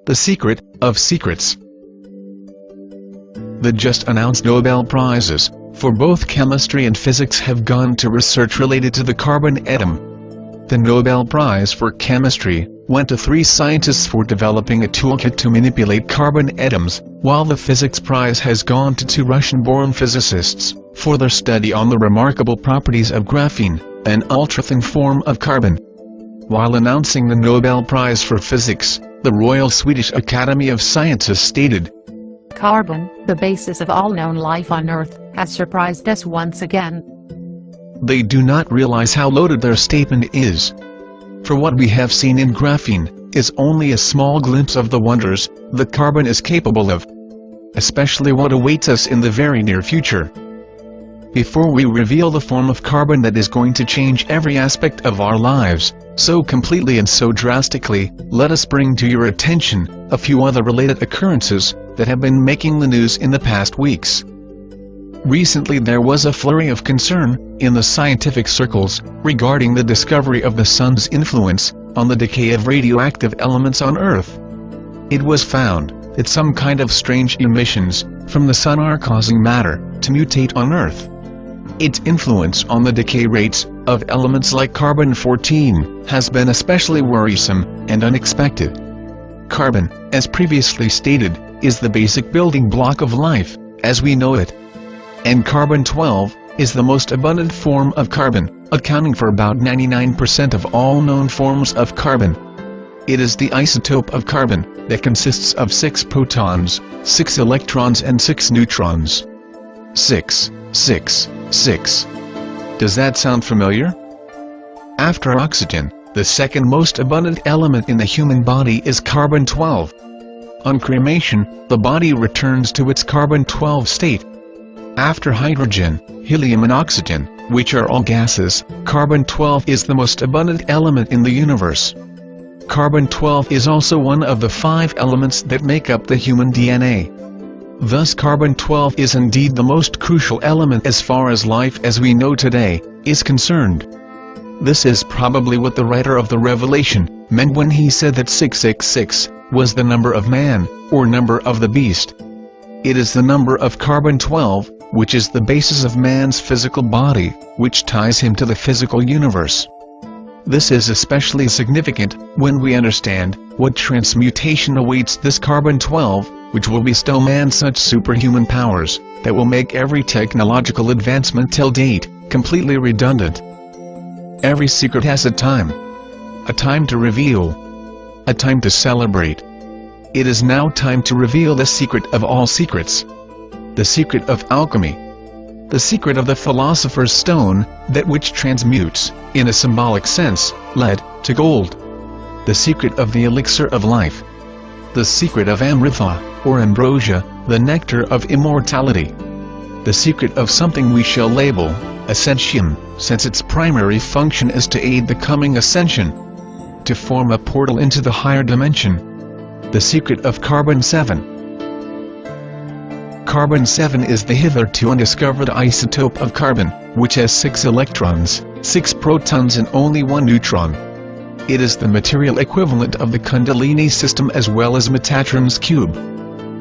The secret of secrets. The just announced Nobel Prizes for both chemistry and physics have gone to research related to the carbon atom. The Nobel Prize for Chemistry went to 3 scientists for developing a toolkit to manipulate carbon atoms, while the Physics Prize has gone to 2 Russian-born physicists for their study on the remarkable properties of graphene, an ultra-thin form of carbon. While announcing the Nobel Prize for Physics, the Royal Swedish Academy of Sciences stated, "Carbon, the basis of all known life on Earth, has surprised us once again." They do not realize how loaded their statement is. For what we have seen in graphene is only a small glimpse of the wonders that carbon is capable of, especially what awaits us in the very near future. Before we reveal the form of carbon that is going to change every aspect of our lives, so completely and so drastically, let us bring to your attention a few other related occurrences that have been making the news in the past weeks. Recently there was a flurry of concern in the scientific circles regarding the discovery of the sun's influence on the decay of radioactive elements on Earth. It was found that some kind of strange emissions from the sun are causing matter to mutate on Earth. Its influence on the decay rates of elements like carbon-14 has been especially worrisome and unexpected. Carbon, as previously stated, is the basic building block of life, as we know it. And carbon-12 is the most abundant form of carbon, accounting for about 99% of all known forms of carbon. It is the isotope of carbon that consists of 6 protons, 6 electrons and 6 neutrons. 6, 6, 6. Does that sound familiar? After oxygen, the second most abundant element in the human body is carbon-12. On cremation, the body returns to its carbon-12 state. After hydrogen, helium and oxygen, which are all gases, carbon-12 is the most abundant element in the universe. Carbon-12 is also one of the 5 elements that make up the human DNA. Thus carbon-12 is indeed the most crucial element as far as life as we know today is concerned. This is probably what the writer of the Revelation meant when he said that 666 was the number of man, or number of the beast. It is the number of carbon-12, which is the basis of man's physical body, which ties him to the physical universe. This is especially significant when we understand what transmutation awaits this carbon-12, which will bestow man such superhuman powers that will make every technological advancement till date completely redundant. Every secret has a time to reveal, a time to celebrate. It is now time to reveal the secret of all secrets, the secret of alchemy, the secret of the philosopher's stone, that which transmutes, in a symbolic sense, lead to gold, the secret of the elixir of life, the secret of amritha, or ambrosia, the nectar of immortality, the secret of something we shall label ascension, since its primary function is to aid the coming ascension, to form a portal into the higher dimension, the secret of carbon-7. Carbon-7 is the hitherto undiscovered isotope of carbon, which has 6 electrons, 6 protons and only 1 neutron. It is the material equivalent of the Kundalini system as well as Metatron's cube.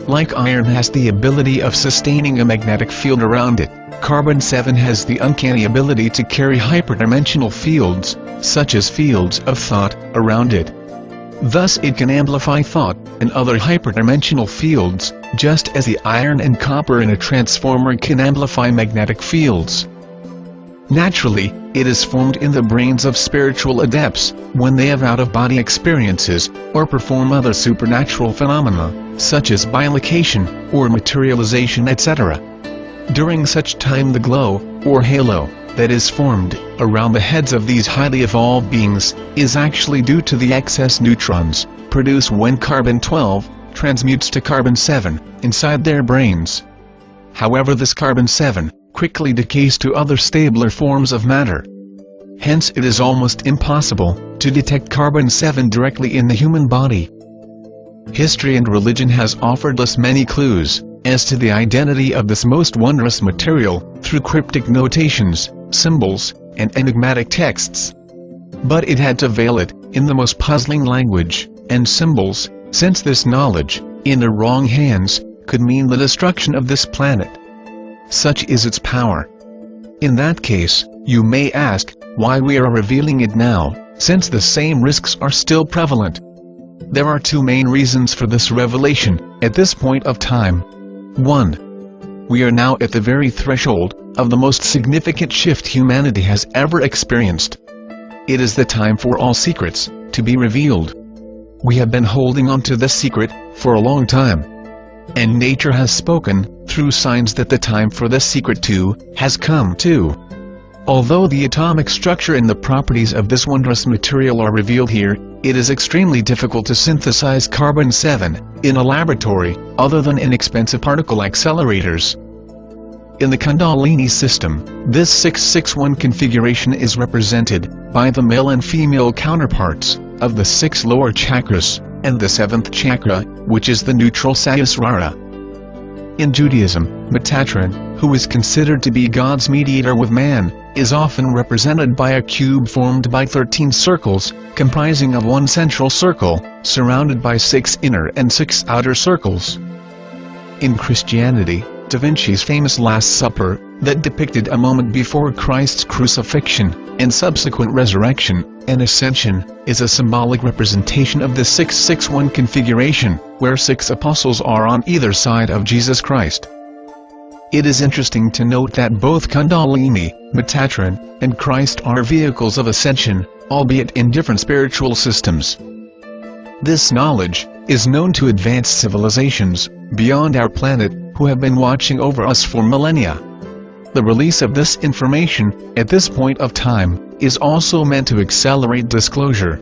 Like iron has the ability of sustaining a magnetic field around it, carbon-7 has the uncanny ability to carry hyperdimensional fields, such as fields of thought, around it. Thus it can amplify thought and other hyperdimensional fields, just as the iron and copper in a transformer can amplify magnetic fields. Naturally, it is formed in the brains of spiritual adepts when they have out-of-body experiences or perform other supernatural phenomena, such as bilocation or materialization, etc. During such time the glow, or halo, that is formed around the heads of these highly evolved beings is actually due to the excess neutrons produced when carbon-12 transmutes to carbon-7 inside their brains. However, this carbon-7 quickly decays to other stabler forms of matter. Hence it is almost impossible to detect carbon-7 directly in the human body. History and religion has offered us many clues as to the identity of this most wondrous material through cryptic notations, symbols, and enigmatic texts. But it had to veil it in the most puzzling language and symbols since this knowledge, in the wrong hands, could mean the destruction of this planet. Such is its power. In that case, you may ask, why we are revealing it now, since the same risks are still prevalent. There are two main reasons for this revelation, at this point of time. 1. We are now at the very threshold of the most significant shift humanity has ever experienced. It is the time for all secrets to be revealed. We have been holding on to this secret for a long time. And nature has spoken, through signs, that the time for this secret too has come too. Although the atomic structure and the properties of this wondrous material are revealed here, it is extremely difficult to synthesize carbon-7 in a laboratory, other than in expensive particle accelerators. In the Kundalini system, this 661 configuration is represented by the male and female counterparts of the 6 lower chakras, and the 7th chakra, which is the neutral Sahasrara. In Judaism, Metatron, who is considered to be God's mediator with man, is often represented by a cube formed by 13 circles, comprising of one central circle, surrounded by 6 inner and 6 outer circles. In Christianity, Da Vinci's famous Last Supper, that depicted a moment before Christ's crucifixion, and subsequent resurrection and ascension, is a symbolic representation of the 661 configuration, where 6 apostles are on either side of Jesus Christ. It is interesting to note that both Kundalini, Metatron, and Christ are vehicles of ascension, albeit in different spiritual systems. This knowledge is known to advanced civilizations beyond our planet, who have been watching over us for millennia. The release of this information, at this point of time, is also meant to accelerate disclosure.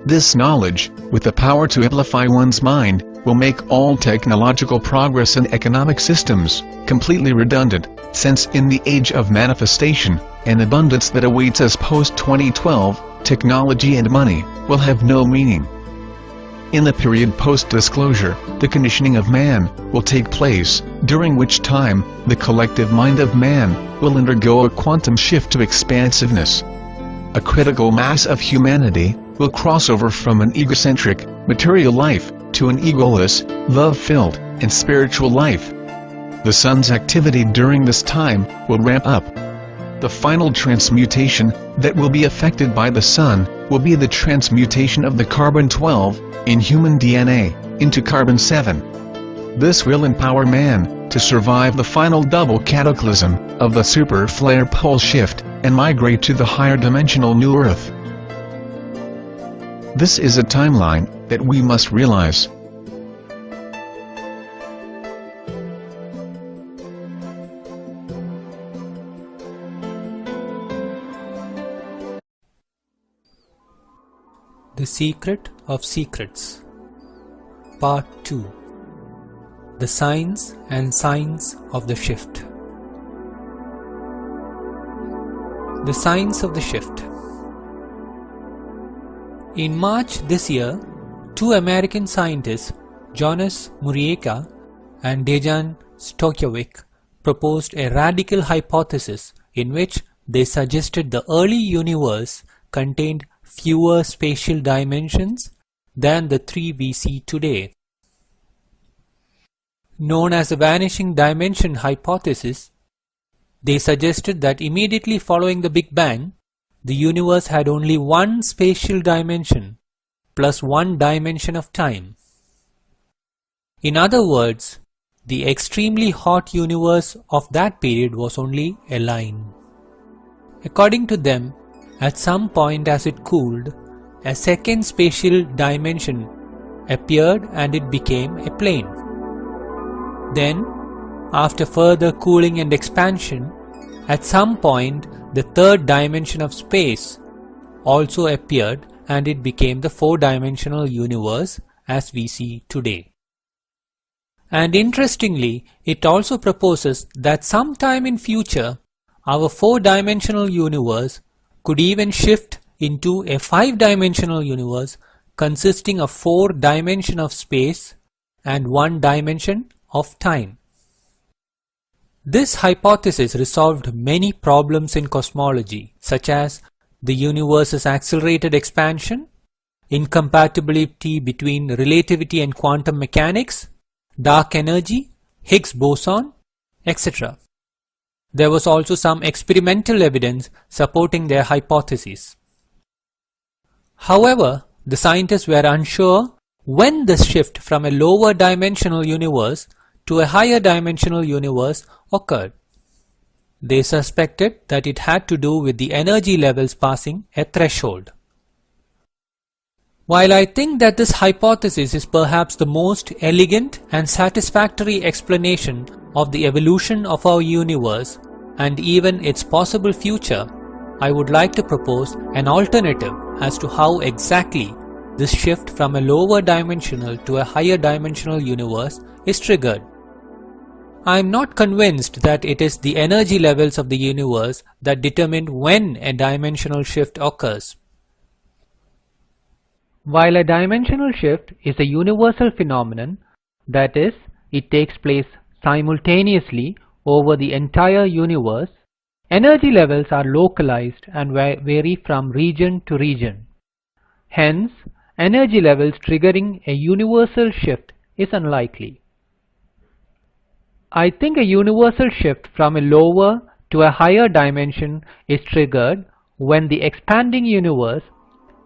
This knowledge, with the power to amplify one's mind, will make all technological progress and economic systems completely redundant, since in the age of manifestation and abundance that awaits us post-2012, technology and money will have no meaning. In the period post-disclosure, the conditioning of man will take place, during which time, the collective mind of man will undergo a quantum shift to expansiveness. A critical mass of humanity will cross over from an egocentric, material life, to an egoless, love-filled, and spiritual life. The sun's activity during this time will ramp up. The final transmutation that will be affected by the sun will be the transmutation of the carbon-12 in human DNA into carbon-7. This will empower man to survive the final double cataclysm of the super flare pole shift and migrate to the higher dimensional new Earth. This is a timeline that we must realize. The Secret of Secrets. Part 2. The Signs and Signs of the Shift. The Signs of the Shift. In March this year, 2 American scientists, Jonas Murieka and Dejan Stokovic, proposed a radical hypothesis in which they suggested the early universe contained fewer spatial dimensions than the 3 we see today. Known as the vanishing dimension hypothesis, they suggested that immediately following the Big Bang, the universe had only one spatial dimension plus one dimension of time. In other words, the extremely hot universe of that period was only a line. According to them, at some point as it cooled, a second spatial dimension appeared and it became a plane. Then, after further cooling and expansion, at some point the third dimension of space also appeared and it became the 4-dimensional universe as we see today. And interestingly, it also proposes that sometime in future, our 4-dimensional universe could even shift into a 5-dimensional universe consisting of 4 dimensions of space and 1 dimension of time. This hypothesis resolved many problems in cosmology, such as the universe's accelerated expansion, incompatibility between relativity and quantum mechanics, dark energy, Higgs boson, etc. There was also some experimental evidence supporting their hypotheses. However, the scientists were unsure when the shift from a lower dimensional universe to a higher dimensional universe occurred. They suspected that it had to do with the energy levels passing a threshold. While I think that this hypothesis is perhaps the most elegant and satisfactory explanation of the evolution of our universe and even its possible future, I would like to propose an alternative as to how exactly this shift from a lower dimensional to a higher dimensional universe is triggered. I am not convinced that it is the energy levels of the universe that determine when a dimensional shift occurs. While a dimensional shift is a universal phenomenon, that is, it takes place simultaneously over the entire universe, energy levels are localized and vary from region to region. Hence, energy levels triggering a universal shift is unlikely. I think a universal shift from a lower to a higher dimension is triggered when the expanding universe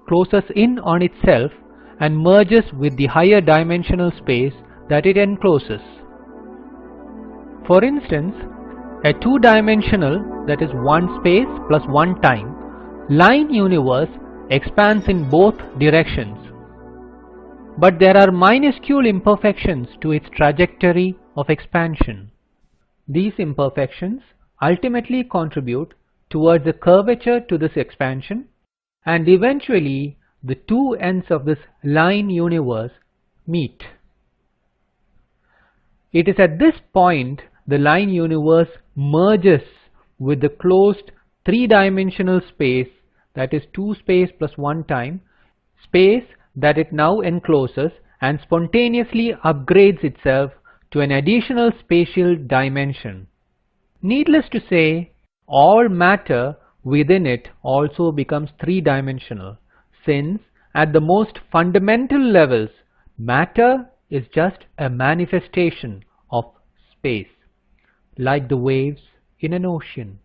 closes in on itself and merges with the higher dimensional space that it encloses. For instance, a two-dimensional, that is one space plus one time, line universe expands in both directions. But there are minuscule imperfections to its trajectory of expansion. These imperfections ultimately contribute towards the curvature to this expansion, and eventually the two ends of this line universe meet. It is at this point the line universe merges with the closed three-dimensional space, that is 2 space plus 1 time, space that it now encloses, and spontaneously upgrades itself to an additional spatial dimension. Needless to say, all matter within it also becomes three-dimensional, since at the most fundamental levels, matter is just a manifestation of space, like the waves in an ocean.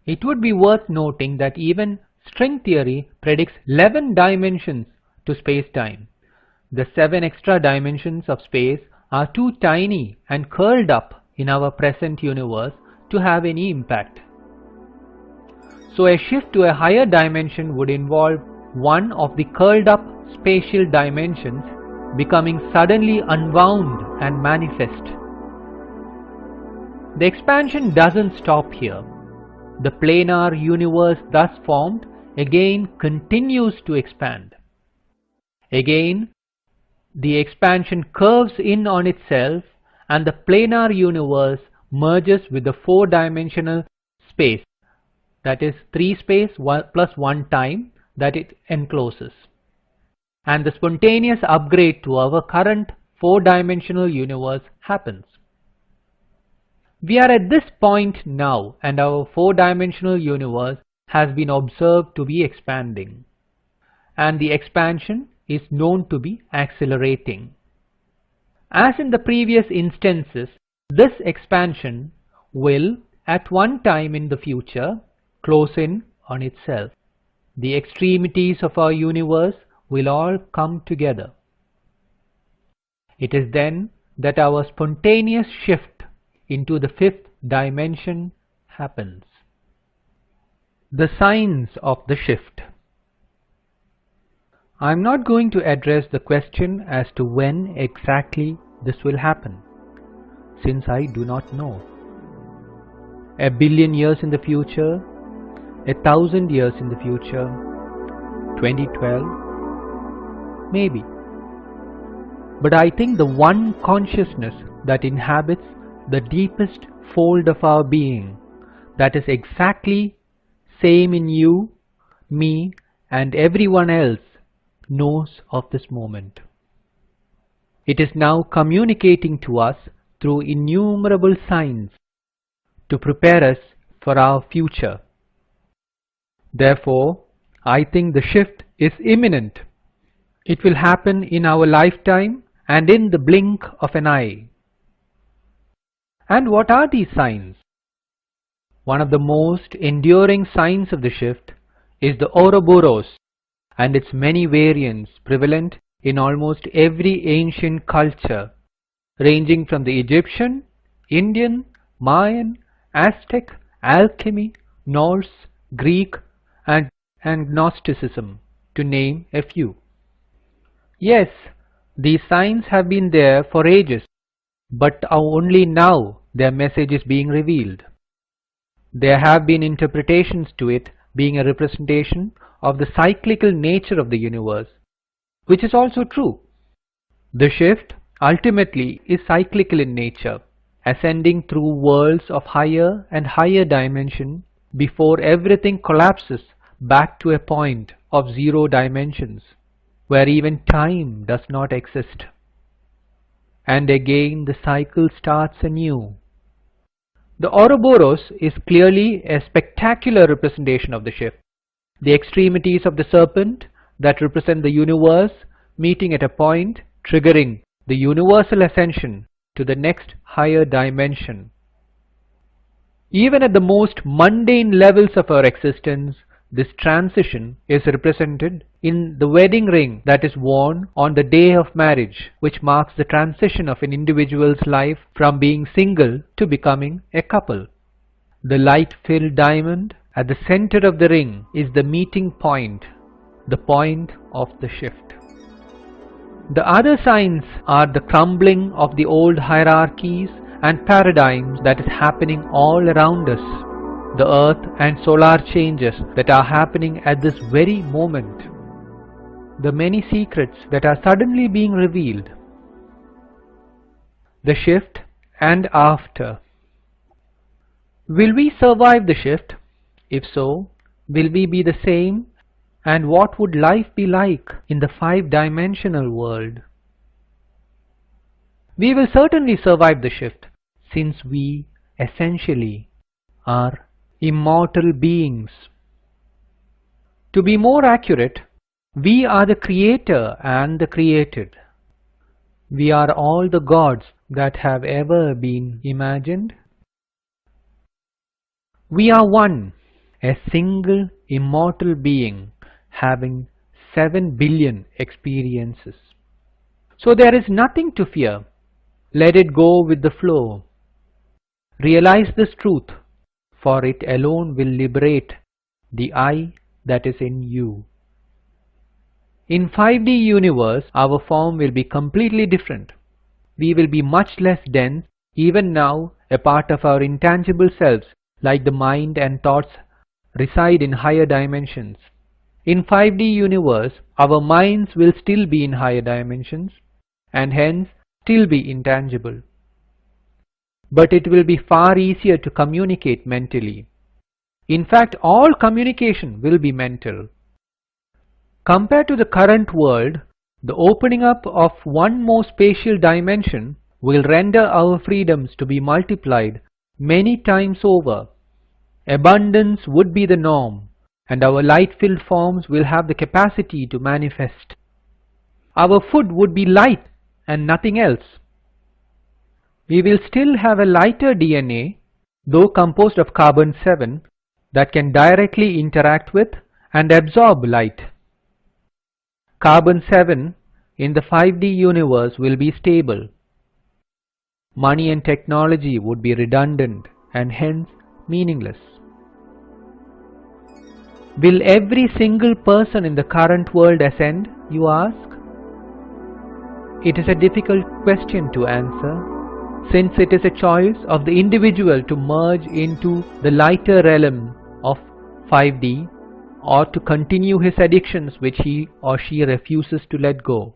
It would be worth noting that even string theory predicts 11 dimensions to space-time. The 7 extra dimensions of space are too tiny and curled up in our present universe to have any impact. So a shift to a higher dimension would involve one of the curled up spatial dimensions becoming suddenly unwound and manifest. The expansion doesn't stop here. The planar universe thus formed again continues to expand. Again, the expansion curves in on itself and the planar universe merges with the four-dimensional space, that is 3 space plus 1 time, that it encloses. And the spontaneous upgrade to our current four-dimensional universe happens. We are at this point now, and our four-dimensional universe has been observed to be expanding, and the expansion is known to be accelerating. As in the previous instances, this expansion will, at one time in the future, close in on itself. The extremities of our universe will all come together. It is then that our spontaneous shift into the fifth dimension happens. The signs of the shift. I am not going to address the question as to when exactly this will happen, since I do not know. 1 billion years in the future, 1,000 years in the future, 2012, maybe. But I think the one consciousness that inhabits the deepest fold of our being, that is exactly same in you, me, and everyone else, knows of this moment. It is now communicating to us through innumerable signs to prepare us for our future. Therefore, I think the shift is imminent. It will happen in our lifetime and in the blink of an eye. And what are these signs? One of the most enduring signs of the shift is the Ouroboros and its many variants prevalent in almost every ancient culture, ranging from the Egyptian, Indian, Mayan, Aztec, alchemy, Norse, Greek, and Gnosticism, to name a few. Yes, these signs have been there for ages, but only now their message is being revealed. There have been interpretations to it being a representation of the cyclical nature of the universe, which is also true. The shift ultimately is cyclical in nature, ascending through worlds of higher and higher dimension before everything collapses back to a point of zero dimensions, where even time does not exist. And again the cycle starts anew. The Ouroboros is clearly a spectacular representation of the shift. The extremities of the serpent that represent the universe meeting at a point, triggering the universal ascension to the next higher dimension. Even at the most mundane levels of our existence, this transition is represented in the wedding ring that is worn on the day of marriage, which marks the transition of an individual's life from being single to becoming a couple. The light-filled diamond at the center of the ring is the meeting point, the point of the shift. The other signs are the crumbling of the old hierarchies and paradigms that is happening all around us, the earth and solar changes that are happening at this very moment, the many secrets that are suddenly being revealed, the shift and after. Will we survive the shift? If so, will we be the same? And what would life be like in the five-dimensional world? We will certainly survive the shift, since we essentially are immortal beings. To be more accurate, we are the creator and the created. We are all the gods that have ever been imagined. We are one, a single immortal being having 7 billion experiences. So there is nothing to fear. Let it go with the flow. Realize this truth, for it alone will liberate the I that is in you. In 5D universe, our form will be completely different. We will be much less dense, even now a part of our intangible selves, like the mind and thoughts reside in higher dimensions. In 5D universe, our minds will still be in higher dimensions and hence still be intangible. But it will be far easier to communicate mentally. In fact, all communication will be mental. Compared to the current world, the opening up of one more spatial dimension will render our freedoms to be multiplied many times over. Abundance would be the norm, and our light-filled forms will have the capacity to manifest. Our food would be light and nothing else. We will still have a lighter DNA, though composed of carbon-7, that can directly interact with and absorb light. Carbon-7 in the 5D universe will be stable. Money and technology would be redundant and hence meaningless. Will every single person in the current world ascend, you ask? It is a difficult question to answer, since it is a choice of the individual to merge into the lighter realm of 5D or to continue his addictions which he or she refuses to let go.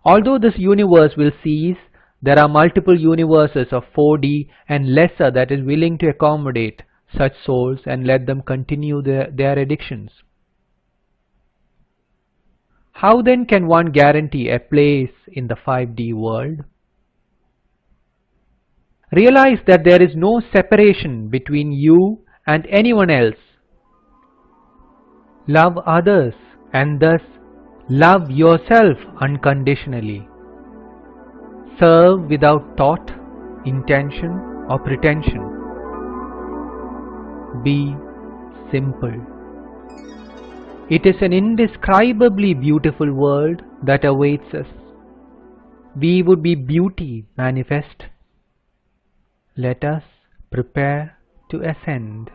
Although this universe will cease, there are multiple universes of 4D and lesser that is willing to accommodate such souls and let them continue their addictions. How then can one guarantee a place in the 5D world? Realize that there is no separation between you and anyone else. Love others and thus love yourself unconditionally. Serve without thought, intention or pretension. Be simple. It is an indescribably beautiful world that awaits us. We would be beauty manifest. Let us prepare to ascend.